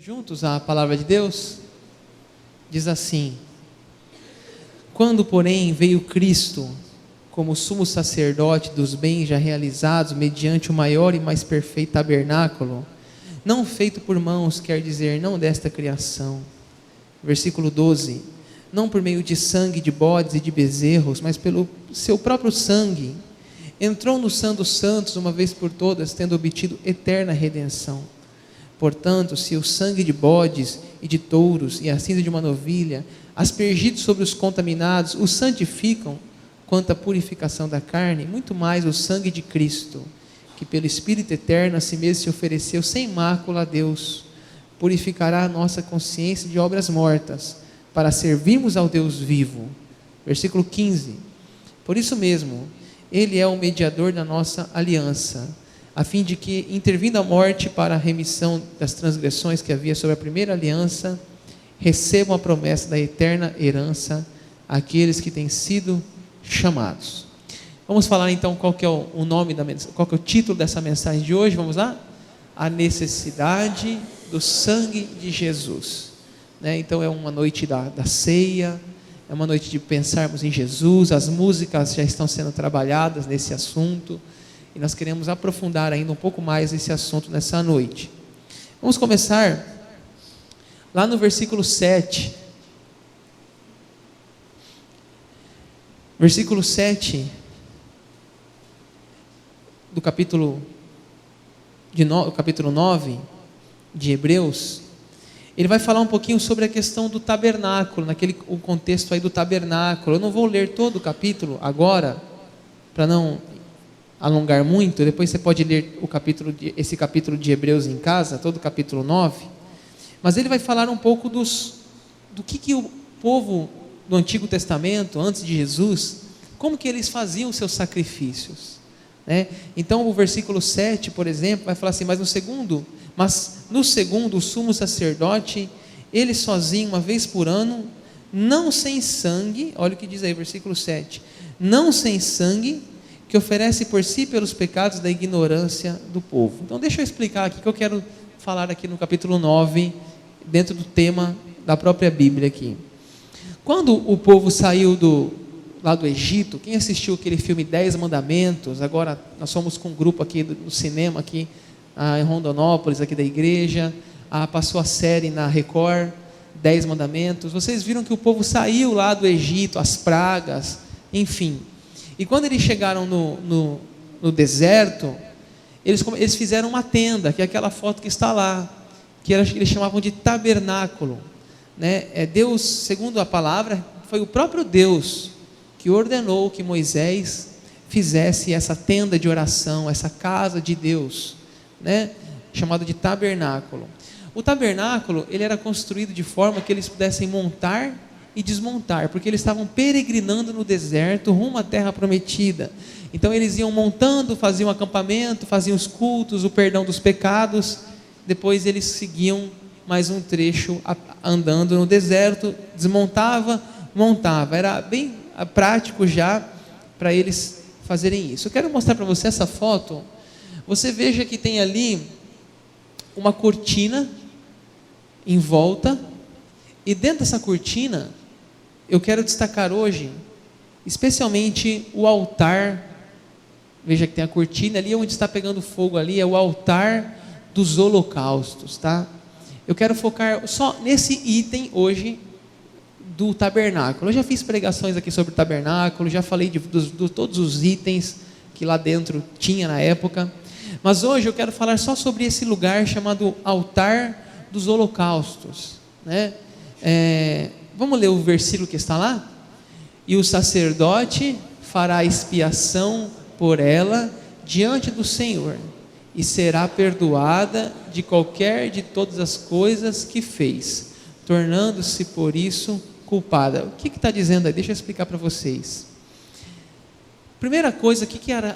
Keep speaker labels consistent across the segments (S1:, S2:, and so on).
S1: Juntos a palavra de Deus diz assim: quando, porém, veio Cristo como sumo sacerdote dos bens já realizados mediante o maior e mais perfeito tabernáculo, não feito por mãos, quer dizer, não desta criação. Versículo 12: não por meio de sangue de bodes e de bezerros, mas pelo seu próprio sangue, entrou no Santo dos Santos uma vez por todas, tendo obtido eterna redenção. Portanto, se o sangue de bodes e de touros e a cinza de uma novilha, aspergidos sobre os contaminados, os santificam quanto à purificação da carne, muito mais o sangue de Cristo, que pelo Espírito eterno a si mesmo se ofereceu sem mácula a Deus, purificará a nossa consciência de obras mortas, para servirmos ao Deus vivo. Versículo 15: por isso mesmo, Ele é o mediador da nossa aliança, a fim de que, intervindo a morte para a remissão das transgressões que havia sobre a primeira aliança, recebam a promessa da eterna herança aqueles que têm sido chamados. Vamos falar então qual que é o nome qual que é o título dessa mensagem de hoje. Vamos lá? A necessidade do sangue de Jesus, né? Então é uma noite da ceia, é uma noite de pensarmos em Jesus. As músicas já estão sendo trabalhadas nesse assunto, e nós queremos aprofundar ainda um pouco mais esse assunto nessa noite. Vamos começar lá no versículo 7. Versículo 7 do capítulo 9 de Hebreus. Ele vai falar um pouquinho sobre a questão do tabernáculo, o contexto aí do tabernáculo. Eu não vou ler todo o capítulo agora, para não alongar muito. Depois você pode ler esse capítulo de Hebreus em casa, todo o capítulo 9. Mas ele vai falar um pouco do que o povo do Antigo Testamento, antes de Jesus, como que eles faziam os seus sacrifícios, né? Então o versículo 7, por exemplo, vai falar assim: mas no segundo o sumo sacerdote, ele sozinho, uma vez por ano, não sem sangue, olha o que diz aí, versículo 7, não sem sangue, que oferece por si pelos pecados da ignorância do povo. Então deixa eu explicar aqui, que eu quero falar aqui no capítulo 9, dentro do tema da própria Bíblia aqui. Quando o povo saiu lá do Egito, quem assistiu aquele filme 10 Mandamentos, agora nós somos com um grupo aqui no cinema, aqui em Rondonópolis, aqui da igreja, passou a série na Record, 10 Mandamentos, vocês viram que o povo saiu lá do Egito, as pragas, enfim. E quando eles chegaram no deserto, eles fizeram uma tenda, que é aquela foto que está lá, que eles chamavam de tabernáculo, né? Deus, segundo a palavra, foi o próprio Deus que ordenou que Moisés fizesse essa tenda de oração, essa casa de Deus, né? Chamado de tabernáculo. O tabernáculo, ele era construído de forma que eles pudessem montar e desmontar, porque eles estavam peregrinando no deserto rumo à terra prometida. Então eles iam montando, faziam acampamento, faziam os cultos, o perdão dos pecados, depois eles seguiam mais um trecho andando no deserto, desmontava, montava. Era bem prático já para eles fazerem isso. Eu quero mostrar para você essa foto. Você veja que tem ali uma cortina em volta, e dentro dessa cortina eu quero destacar hoje especialmente o altar. Veja que tem a cortina ali, onde está pegando fogo ali é o altar dos holocaustos, tá? Eu quero focar só nesse item hoje do tabernáculo. Eu já fiz pregações aqui sobre o tabernáculo, já falei de todos os itens que lá dentro tinha na época, mas hoje eu quero falar só sobre esse lugar chamado altar dos holocaustos, né? Vamos ler o versículo que está lá? E o sacerdote fará expiação por ela diante do Senhor, e será perdoada de qualquer de todas as coisas que fez, tornando-se por isso culpada. O que está dizendo aí? Deixa eu explicar para vocês. Primeira coisa, o que era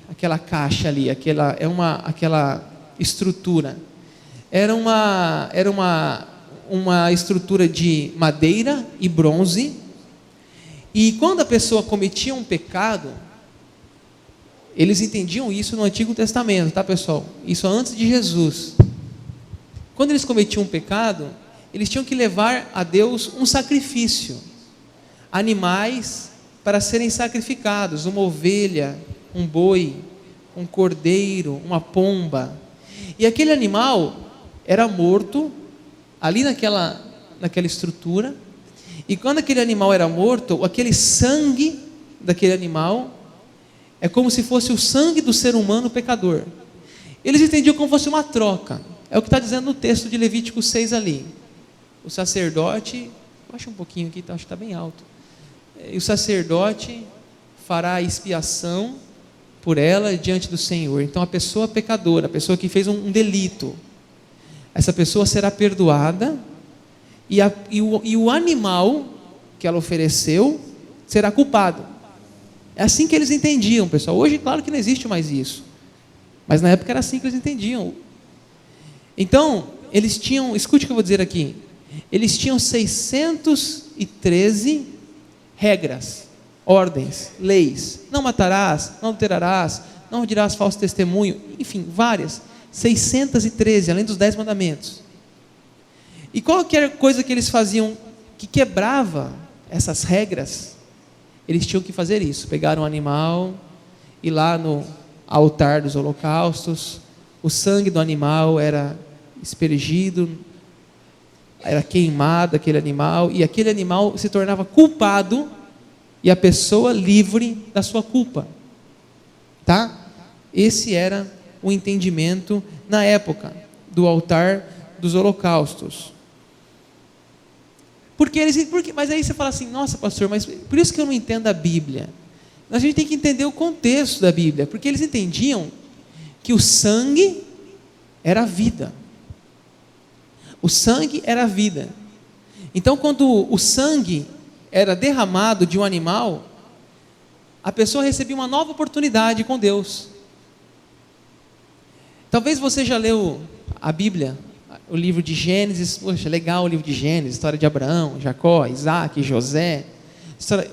S1: aquela caixa ali, aquela estrutura? Era uma estrutura de madeira e bronze, e quando a pessoa cometia um pecado, eles entendiam isso no Antigo Testamento, tá, pessoal? Isso antes de Jesus. quando eles cometiam um pecado, eles tinham que levar a Deus um sacrifício, animais para serem sacrificados, uma ovelha, um boi, um cordeiro, uma pomba, e aquele animal era morto ali naquela estrutura, e quando aquele animal era morto, aquele sangue daquele animal é como se fosse o sangue do ser humano pecador. Eles entendiam como fosse uma troca, é o que está dizendo no texto de Levítico 6 ali. O sacerdote, baixa um pouquinho aqui, acho que está bem alto, e o sacerdote fará a expiação por ela diante do Senhor. Então a pessoa pecadora, a pessoa que fez um delito, essa pessoa será perdoada, e o animal que ela ofereceu será culpado. É assim que eles entendiam, pessoal. Hoje, claro que não existe mais isso, mas na época era assim que eles entendiam. Então, eles tinham, escute o que eu vou dizer aqui, eles tinham 613 regras, ordens, leis. Não matarás, não adulterarás, não dirás falso testemunho, enfim, várias, 613, além dos 10 mandamentos. E qualquer coisa que eles faziam que quebrava essas regras, eles tinham que fazer isso, pegar um animal, ir lá no altar dos holocaustos, o sangue do animal era aspergido, era queimado aquele animal, e aquele animal se tornava culpado, e a pessoa livre da sua culpa, tá? Esse era o entendimento na época do altar dos holocaustos. Mas aí você fala assim, nossa pastor, mas por isso que eu não entendo a Bíblia. A gente tem que entender o contexto da Bíblia, porque eles entendiam que o sangue era a vida. O sangue era a vida. Então quando o sangue era derramado de um animal, a pessoa recebia uma nova oportunidade com Deus. Talvez você já leu a Bíblia, o livro de Gênesis. Poxa, legal o livro de Gênesis, história de Abraão, Jacó, Isaac, José.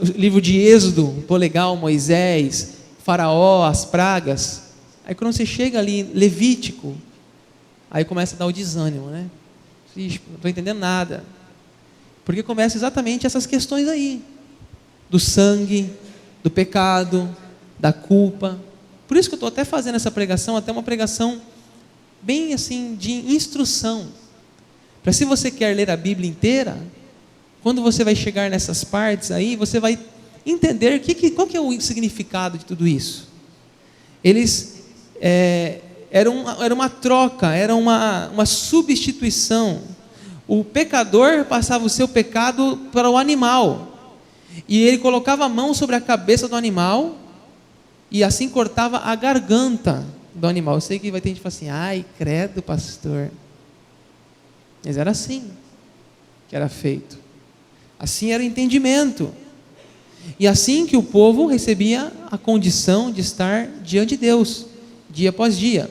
S1: O livro de Êxodo, pô, legal, Moisés, Faraó, as pragas. Aí quando você chega ali em Levítico, aí começa a dar o desânimo, né? Ixi, não estou entendendo nada. Porque começa exatamente essas questões aí, do sangue, do pecado, da culpa. Por isso que eu estou até fazendo essa pregação, até uma pregação bem assim, de instrução, para se você quer ler a Bíblia inteira, quando você vai chegar nessas partes aí, você vai entender qual que é o significado de tudo isso. Eles, era uma troca, era uma substituição. O pecador passava o seu pecado para o animal, e ele colocava a mão sobre a cabeça do animal, e assim cortava a garganta do animal. Eu sei que vai ter gente que fala assim, ai, credo, pastor. Mas era assim que era feito. Assim era o entendimento. E assim que o povo recebia a condição de estar diante de Deus, dia após dia.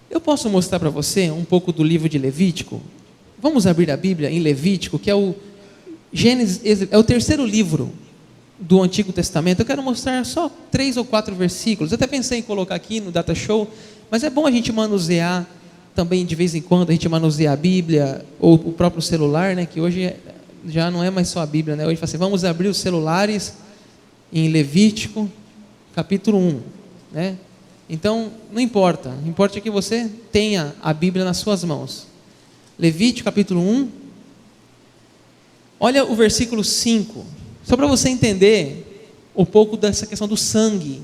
S1: Eu posso mostrar para você um pouco do livro de Levítico? Vamos abrir a Bíblia em Levítico, que é o Gênesis, é o terceiro livro do Antigo Testamento. Eu quero mostrar só 3 ou 4 versículos. Eu até pensei em colocar aqui no Data Show, mas é bom a gente manusear também, de vez em quando, a gente manuseia a Bíblia, ou o próprio celular, né, que hoje já não é mais só a Bíblia, né? Hoje fala assim, vamos abrir os celulares em Levítico, capítulo 1, né? Então, não importa, o importante é que você tenha a Bíblia nas suas mãos. Levítico, capítulo 1, olha o versículo 5, só para você entender um pouco dessa questão do sangue,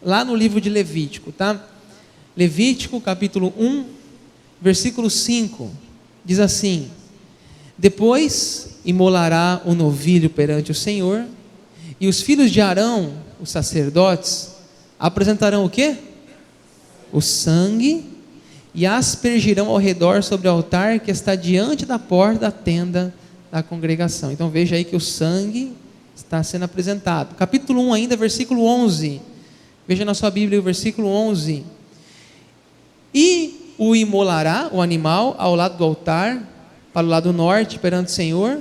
S1: lá no livro de Levítico, tá? Levítico, capítulo 1, versículo 5, diz assim: depois imolará o novilho perante o Senhor, e os filhos de Arão, os sacerdotes, apresentarão o quê? O sangue, e aspergirão ao redor sobre o altar que está diante da porta da tenda da congregação. Então veja aí que o sangue está sendo apresentado. Capítulo 1 ainda, versículo 11. Veja na sua Bíblia o versículo 11. E o imolará, o animal, ao lado do altar, para o lado norte, perante o Senhor.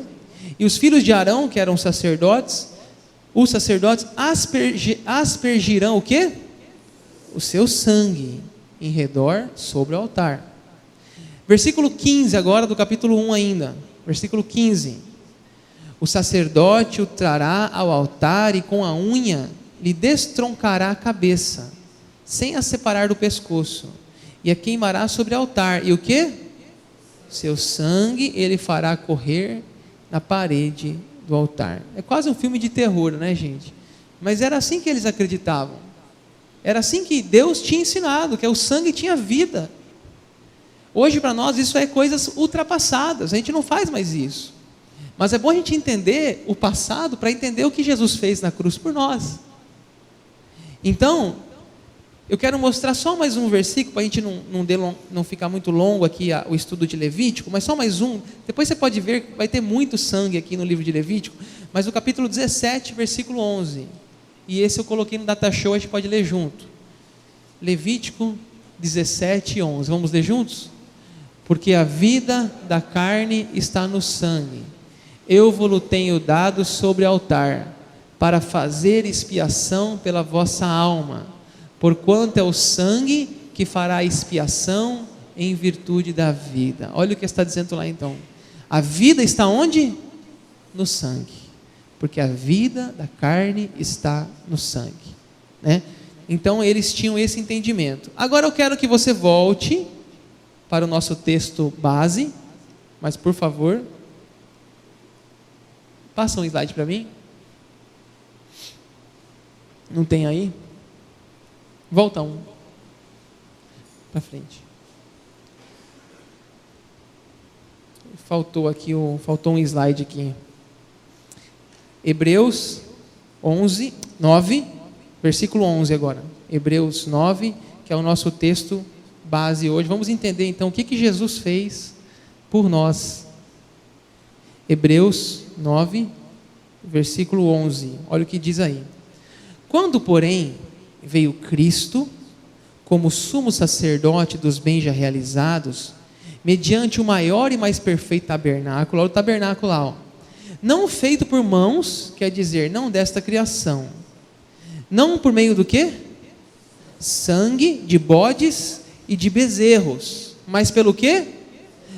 S1: E os filhos de Arão, que eram sacerdotes, os sacerdotes aspergirão o quê? O seu sangue em redor sobre o altar. Versículo 15 agora do capítulo 1 ainda. Versículo 15. O sacerdote o trará ao altar e com a unha lhe destroncará a cabeça, sem a separar do pescoço, e a queimará sobre o altar. E o que? Seu sangue ele fará correr na parede do altar. É quase um filme de terror, né, gente? Mas era assim que eles acreditavam. Era assim que Deus tinha ensinado, que o sangue tinha vida. Hoje para nós isso é coisas ultrapassadas, a gente não faz mais isso. Mas é bom a gente entender o passado para entender o que Jesus fez na cruz por nós. Então, eu quero mostrar só mais um versículo, para a gente não ficar muito longo aqui o estudo de Levítico, mas só mais um. Depois você pode ver que vai ter muito sangue aqui no livro de Levítico, mas o capítulo 17, versículo 11. E esse eu coloquei no data show, a gente pode ler junto. Levítico 17, 11. Vamos ler juntos? Porque a vida da carne está no sangue. Eu vos tenho dado sobre o altar, para fazer expiação pela vossa alma, porquanto é o sangue que fará expiação em virtude da vida. Olha o que está dizendo lá então. A vida está onde? No sangue. Porque a vida da carne está no sangue, né? Então eles tinham esse entendimento. Agora eu quero que você volte para o nosso texto base, mas por favor, passa um slide para mim. Não tem aí? Volta um para frente. Faltou um slide aqui. Hebreus 11, 9, versículo 11 agora. Hebreus 9, que é o nosso texto base hoje. Vamos entender então o que Jesus fez por nós. Hebreus 9, versículo 11. Olha o que diz aí. Quando, porém, veio Cristo, como sumo sacerdote dos bens já realizados, mediante o maior e mais perfeito tabernáculo, olha o tabernáculo lá, ó, não feito por mãos, quer dizer, não desta criação, não por meio do quê? Sangue de bodes e de bezerros, mas pelo quê?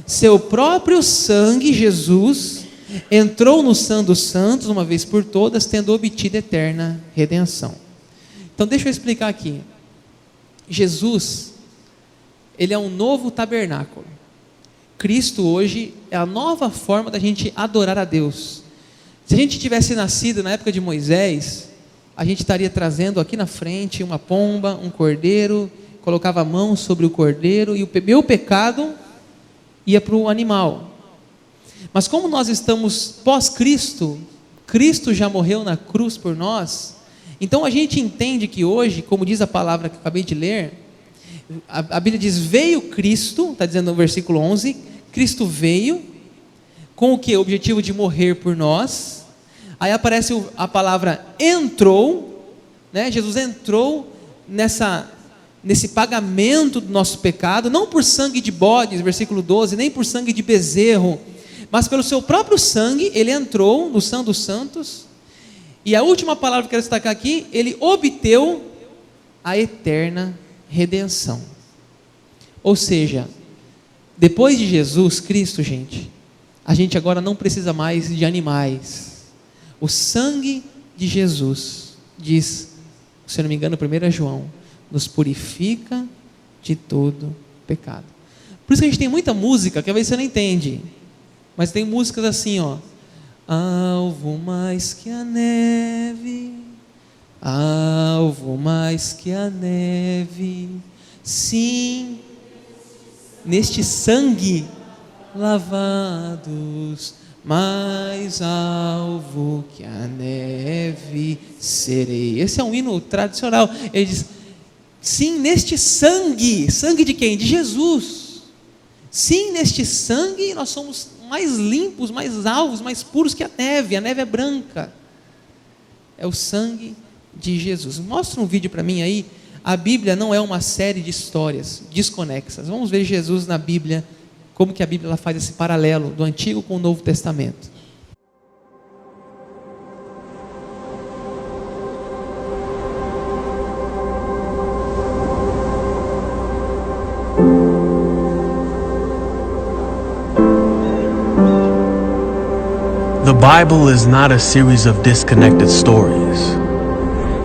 S1: Seu próprio sangue, Jesus, entrou no Santo dos Santos, uma vez por todas, tendo obtido eterna redenção. Então deixa eu explicar aqui. Jesus, ele é um novo tabernáculo. Cristo hoje é a nova forma da gente adorar a Deus. Se a gente tivesse nascido na época de Moisés, a gente estaria trazendo aqui na frente uma pomba, um cordeiro, colocava a mão sobre o cordeiro e o meu pecado ia para o animal. Mas como nós estamos pós-Cristo, Cristo já morreu na cruz por nós, então a gente entende que hoje, como diz a palavra que eu acabei de ler, a Bíblia diz, veio Cristo, está dizendo no versículo 11, Cristo veio, com o que? O objetivo de morrer por nós. Aí aparece a palavra entrou, né? Jesus entrou nesse pagamento do nosso pecado, não por sangue de bodes, versículo 12, nem por sangue de bezerro, mas pelo seu próprio sangue, ele entrou no Santo dos Santos, e a última palavra que eu quero destacar aqui, ele obteve a eterna redenção. Ou seja, depois de Jesus Cristo, gente, a gente agora não precisa mais de animais. O sangue de Jesus, diz, se eu não me engano, 1 João, nos purifica de todo pecado. Por isso que a gente tem muita música que às vezes você não entende, mas tem músicas assim, ó. Alvo mais que a neve, alvo mais que a neve, sim, neste sangue lavados, mais alvo que a neve serei. Esse é um hino tradicional. Ele diz, sim, neste sangue, sangue de quem? De Jesus. Sim, neste sangue nós somos mais limpos, mais alvos, mais puros que a neve é branca. É o sangue de Jesus. Mostra um vídeo para mim aí. A Bíblia não é uma série de histórias desconexas. Vamos ver Jesus na Bíblia, como que a Bíblia ela faz esse paralelo do Antigo com o Novo Testamento.
S2: Bible is not a series of disconnected stories.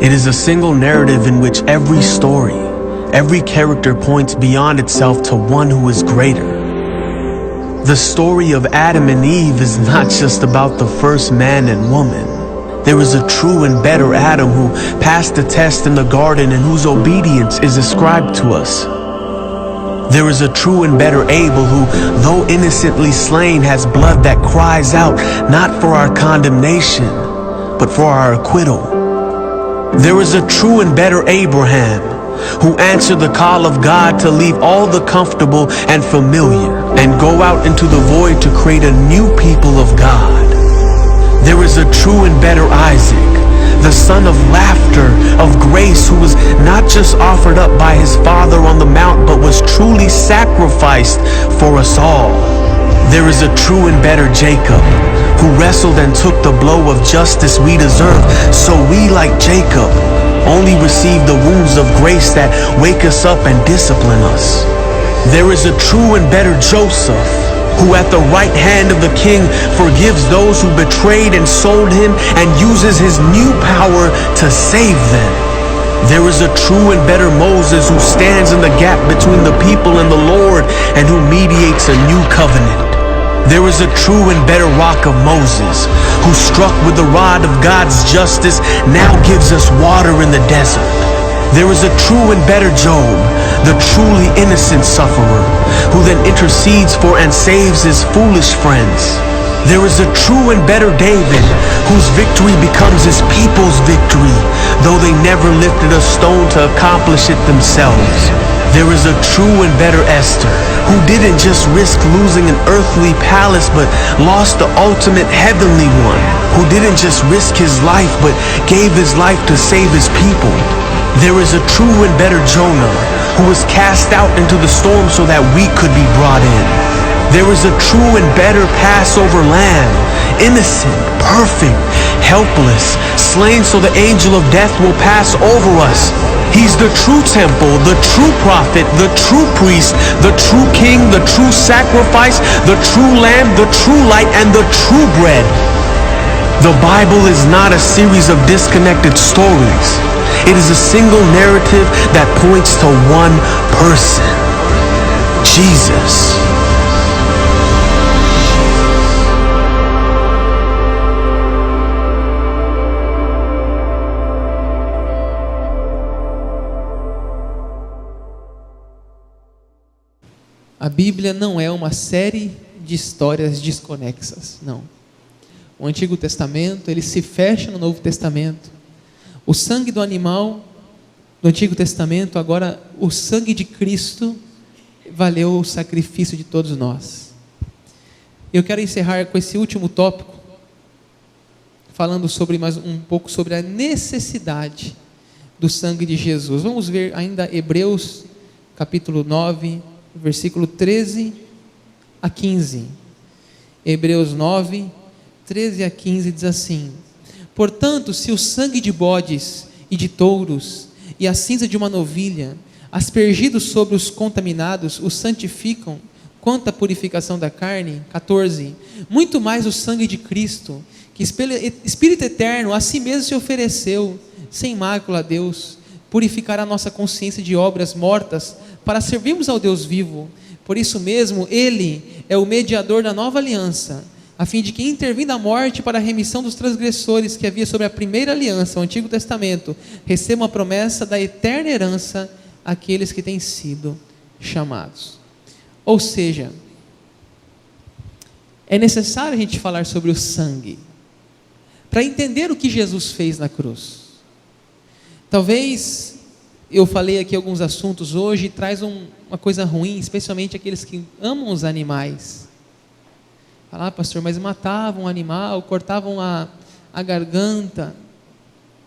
S2: It is a single narrative in which every story, every character points beyond itself to one who is greater. The story of Adam and Eve is not just about the first man and woman. There is a true and better Adam who passed the test in the garden and whose obedience is ascribed to us. There is a true and better Abel who, though innocently slain, has blood that cries out not for our condemnation, but for our acquittal. There is a true and better Abraham who answered the call of God to leave all the comfortable and familiar and go out into the void to create a new people of God. There is a true and better Isaac, the son of laughter, of grace, who was not just offered up by his father on the mount, but was truly sacrificed for us all. There is a true and better Jacob, who wrestled and took the blow of justice we deserve, so we, like Jacob, only receive the wounds of grace that wake us up and discipline us. There is a true and better Joseph, who at the right hand of the king forgives those who betrayed and sold him and uses his new power to save them. There is a true and better Moses who stands in the gap between the people and the Lord and who mediates a new covenant. There is a true and better rock of Moses who, struck with the rod of God's justice, now gives us water in the desert. There is a true and better Job, the truly innocent sufferer, who then intercedes for and saves his foolish friends. There is a true and better David, whose victory becomes his people's victory, though they never lifted a stone to accomplish it themselves. There is a true and better Esther, who didn't just risk losing an earthly palace, but lost the ultimate heavenly one, who didn't just risk his life, but gave his life to save his people. There is a true and better Jonah, who was cast out into the storm so that we could be brought in. There is a true and better Passover lamb, innocent, perfect, helpless, slain so the angel of death will pass over us. He's the true temple, the true prophet, the true priest, the true king, the true sacrifice, the true lamb, the true light, and the true bread. The Bible is not a series of disconnected stories. It is a single narrative that points to one person, Jesus.
S1: A Bíblia não é uma série de histórias desconexas, não. O Antigo Testamento, ele se fecha no Novo Testamento. O sangue do animal do Antigo Testamento, agora o sangue de Cristo valeu o sacrifício de todos nós. Eu quero encerrar com esse último tópico, falando sobre mais um pouco sobre a necessidade do sangue de Jesus. Vamos ver ainda Hebreus capítulo 9, versículo 13 a 15. Hebreus 9, 13 a 15 diz assim: portanto, se o sangue de bodes e de touros e a cinza de uma novilha, aspergidos sobre os contaminados, os santificam quanto à purificação da carne, 14, muito mais o sangue de Cristo, que Espírito eterno a si mesmo se ofereceu, sem mácula a Deus, purificará a nossa consciência de obras mortas, para servirmos ao Deus vivo. Por isso mesmo, Ele é o mediador da nova aliança, a fim de que, intervindo a morte para a remissão dos transgressores que havia sobre a primeira aliança, o Antigo Testamento, recebam a promessa da eterna herança àqueles que têm sido chamados. Ou seja, é necessário a gente falar sobre o sangue, para entender o que Jesus fez na cruz. Talvez eu falei aqui alguns assuntos hoje, traz uma coisa ruim, especialmente aqueles que amam os animais. Falar, pastor, mas matavam um animal, cortavam a garganta.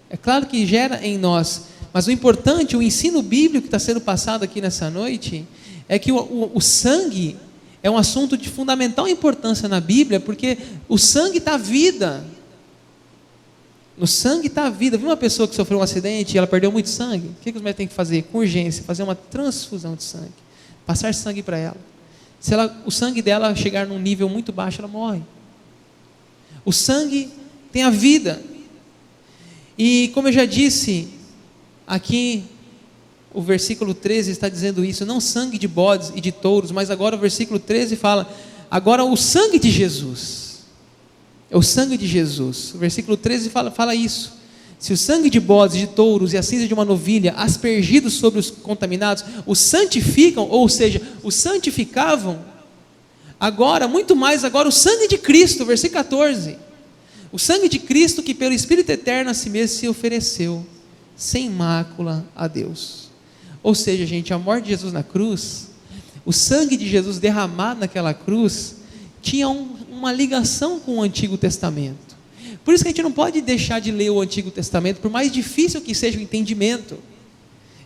S1: É claro que gera em nós, mas o importante, o ensino bíblico que está sendo passado aqui nessa noite, é que o sangue é um assunto de fundamental importância na Bíblia, porque o sangue está vida. No sangue está a vida. Viu uma pessoa que sofreu um acidente e ela perdeu muito sangue? O que os médicos têm que fazer? Com urgência, fazer uma transfusão de sangue. Passar sangue para ela. Se o sangue dela chegar num nível muito baixo, ela morre. O sangue tem a vida. E como eu já disse, aqui o versículo 13 está dizendo isso, não sangue de bodes e de touros, mas agora o versículo 13 fala, agora o sangue de Jesus. É o sangue de Jesus. O versículo 13 fala isso. Se o sangue de bodes, de touros e a cinza de uma novilha, aspergidos sobre os contaminados, os santificam, ou seja, os santificavam, agora, muito mais agora, o sangue de Cristo, versículo 14. O sangue de Cristo que pelo Espírito Eterno a si mesmo se ofereceu, sem mácula a Deus. Ou seja, gente, a morte de Jesus na cruz, o sangue de Jesus derramado naquela cruz, tinha uma ligação com o Antigo Testamento. Por isso que a gente não pode deixar de ler o Antigo Testamento, por mais difícil que seja o entendimento.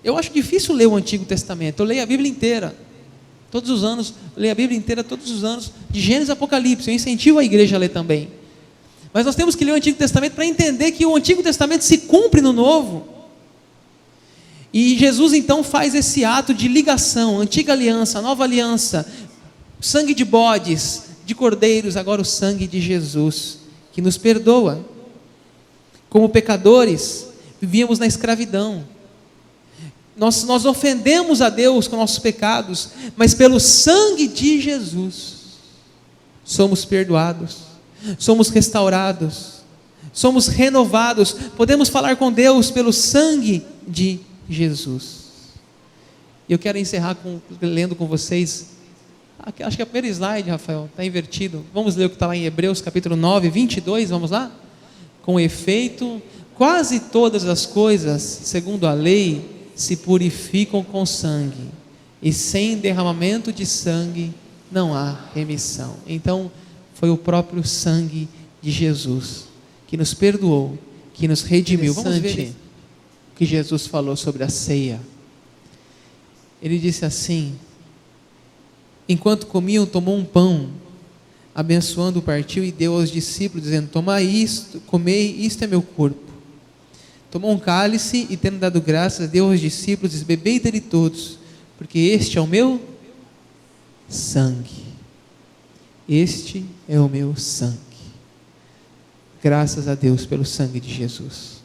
S1: Eu acho difícil ler o Antigo Testamento, eu leio a Bíblia inteira, todos os anos, eu leio a Bíblia inteira todos os anos, de Gênesis a Apocalipse, eu incentivo a igreja a ler também. Mas nós temos que ler o Antigo Testamento para entender que o Antigo Testamento se cumpre no Novo. E Jesus então faz esse ato de ligação, antiga aliança, nova aliança, sangue de bodes, de cordeiros, agora o sangue de Jesus, que nos perdoa. Como pecadores, vivíamos na escravidão. Nós ofendemos a Deus com nossos pecados, mas pelo sangue de Jesus, somos perdoados, somos restaurados, somos renovados, podemos falar com Deus pelo sangue de Jesus. Eu quero encerrar lendo com vocês, acho que é o primeiro slide, Rafael, está invertido. Vamos ler o que está lá em Hebreus capítulo 9, 22, vamos lá? Com efeito, quase todas as coisas, segundo a lei, se purificam com sangue, e sem derramamento de sangue não há remissão. Então, foi o próprio sangue de Jesus que nos perdoou, que nos redimiu. Vamos ver o que Jesus falou sobre a ceia. Ele disse assim: enquanto comiam, tomou um pão, abençoando, partiu e deu aos discípulos, dizendo: tomai isto, comei, isto é meu corpo. Tomou um cálice e, tendo dado graças, deu aos discípulos, diz: bebei dele todos, porque este é o meu sangue. Este é o meu sangue. Graças a Deus pelo sangue de Jesus.